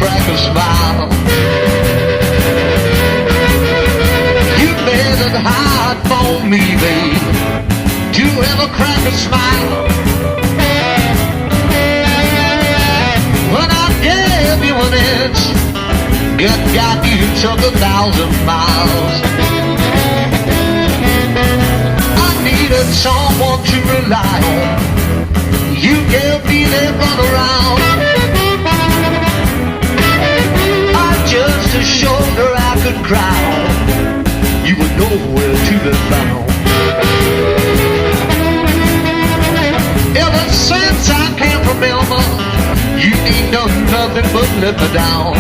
crack a smile. You made it hard for me, babe, to ever crack a smile. When I gave you an inch, good God, you took 1,000 miles. I needed someone to rely on. You gave me that run around. I'm just a shoulder I could cry on. You were nowhere to be found. Ever since I can't remember, you ain't done nothing but let me down.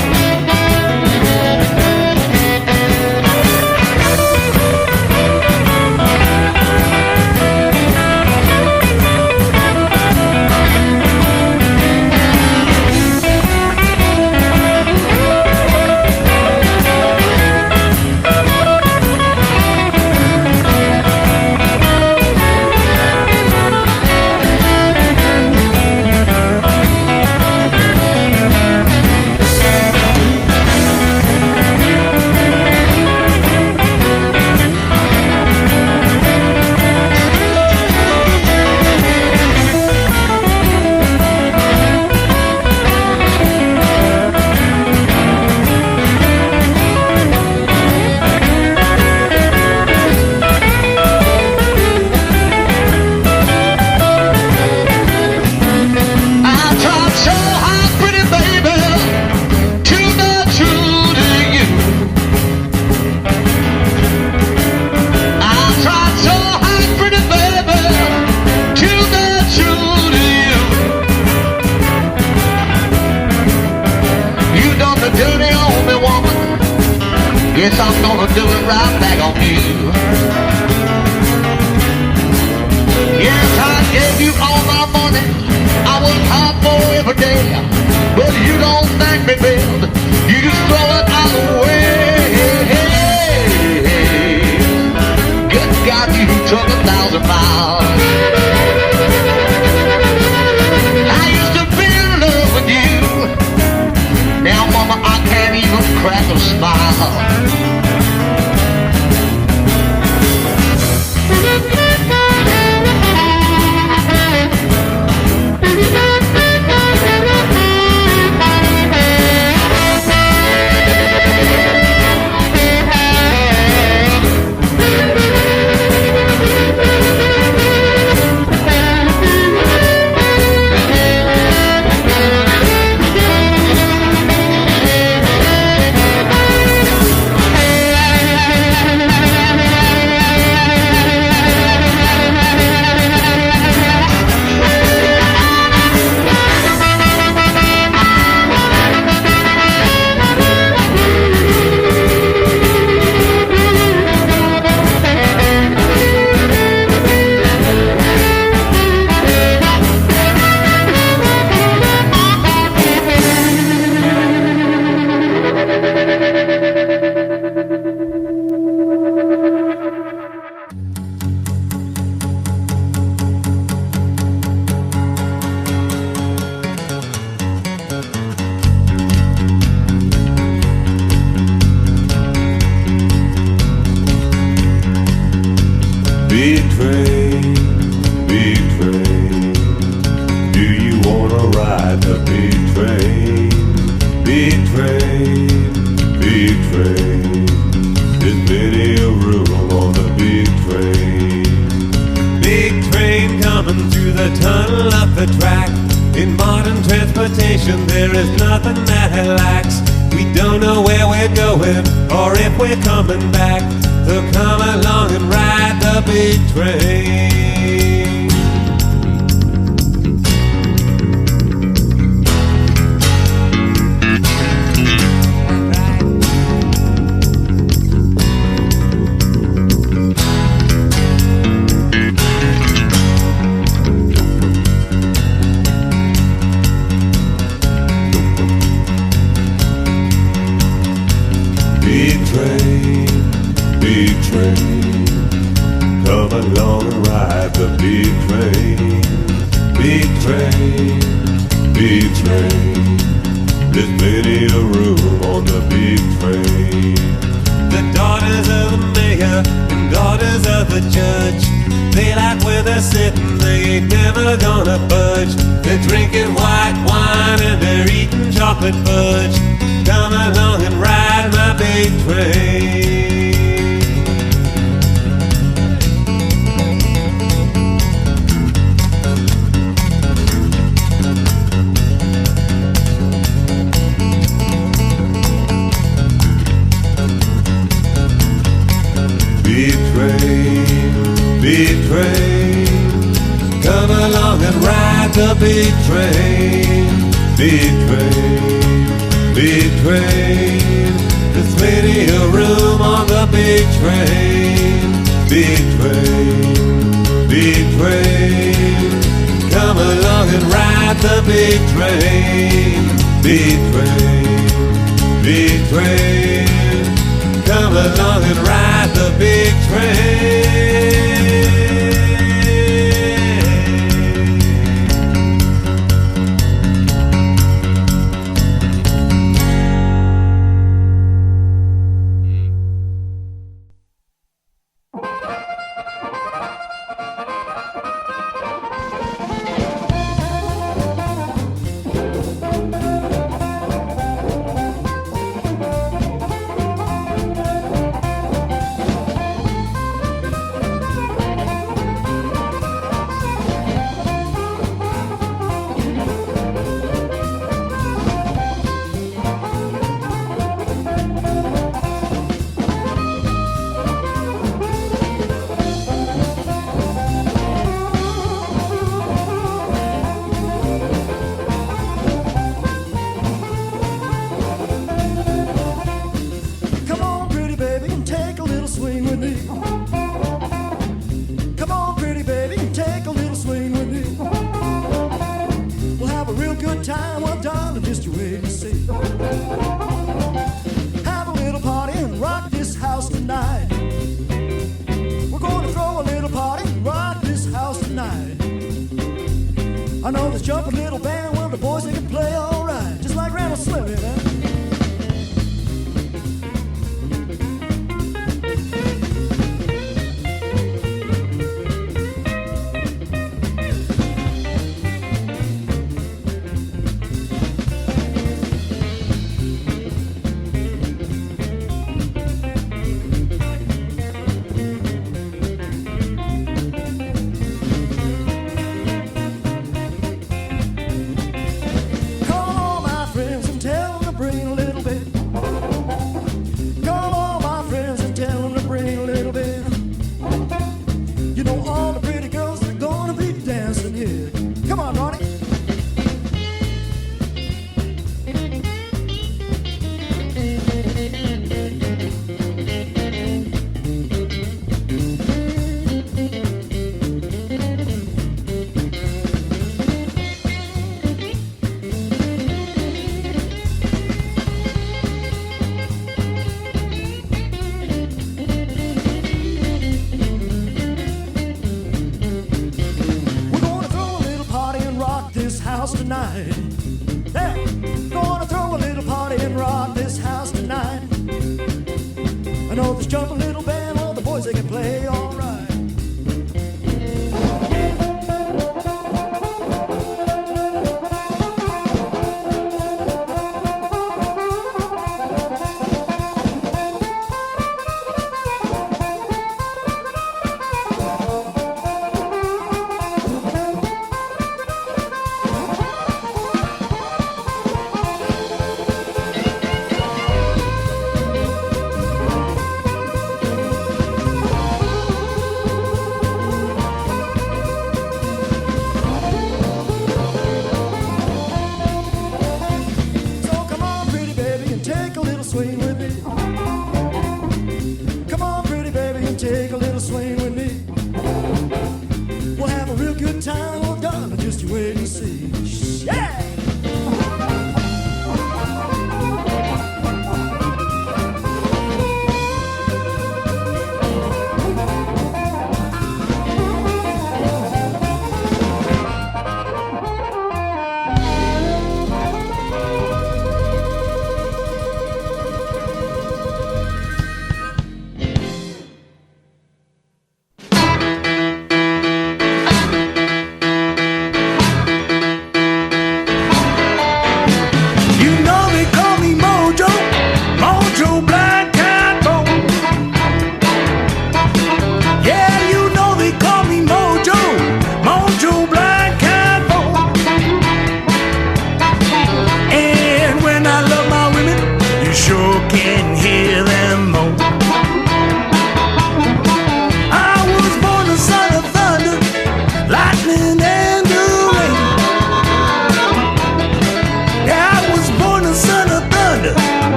Guess I'm gonna do it right back on you. Yes, I gave you all my money, I worked hard for every day, but you don't thank me, babe, you just throw it all away. Good God, you took 1,000 miles. I used to be in love with you. Now, mama, I can't even crack a smile. There is nothing that lacks. We don't know where we're going or if we're coming back. So come along and ride the big train. Big train, come along and ride the big train. Big train, this plenty of room on the big train. The daughters of the mayor and daughters of the judge, they like where they're sitting, they ain't never gonna budge. They're drinking white wine and they're eating chocolate fudge. Come along and ride my big train. Big train, come along and ride the big train. Big train, there's plenty of room on the big train. Big train, come along and ride the big train. Big train, come along and ride the big train. I know this jumping little band, well, the boys, they can play all right, just like Grandma Slimmy, man. Tonight, yeah, gonna throw a little party and rock this house tonight. I know this jumping little band, all the boys, they can play all right.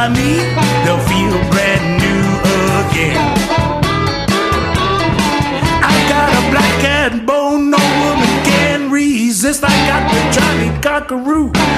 by me, they'll feel brand new again. I got a black cat bone no woman can resist. I got the Johnny Cockaroo.